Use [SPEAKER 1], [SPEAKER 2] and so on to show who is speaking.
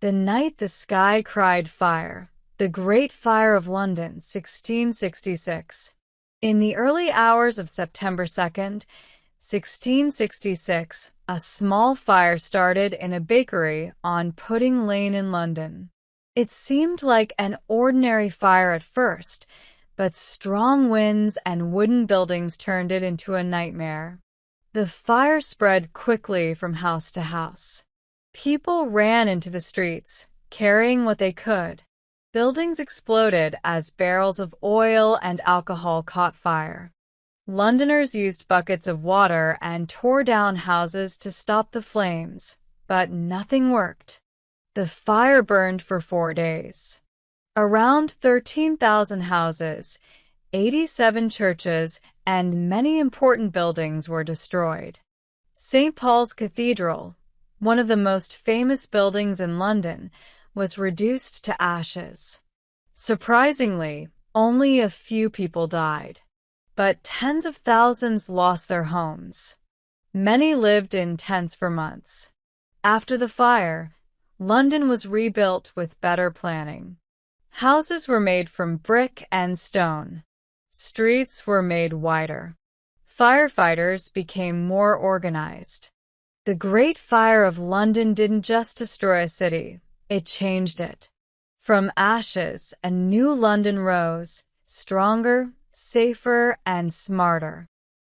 [SPEAKER 1] The Night the Sky Cried Fire, the Great Fire of London, 1666. In the early hours of September 2nd, 1666, a small fire started in a bakery on Pudding Lane in London. It seemed like an ordinary fire at first, but strong winds and wooden buildings turned it into a nightmare. The fire spread quickly from house to house. People ran into the streets, carrying what they could. Buildings exploded as barrels of oil and alcohol caught fire. Londoners used buckets of water and tore down houses to stop the flames, but nothing worked. The fire burned for 4 days. Around 13,000 houses, 87 churches, and many important buildings were destroyed. St. Paul's Cathedral, one of the most famous buildings in London, was reduced to ashes. Surprisingly, only a few people died, but tens of thousands lost their homes. Many lived in tents for months. After the fire, London was rebuilt with better planning. Houses were made from brick and stone. Streets were made wider. Firefighters became more organized. The Great Fire of London didn't just destroy a city, it changed it. From ashes, a new London rose, stronger, safer, and smarter.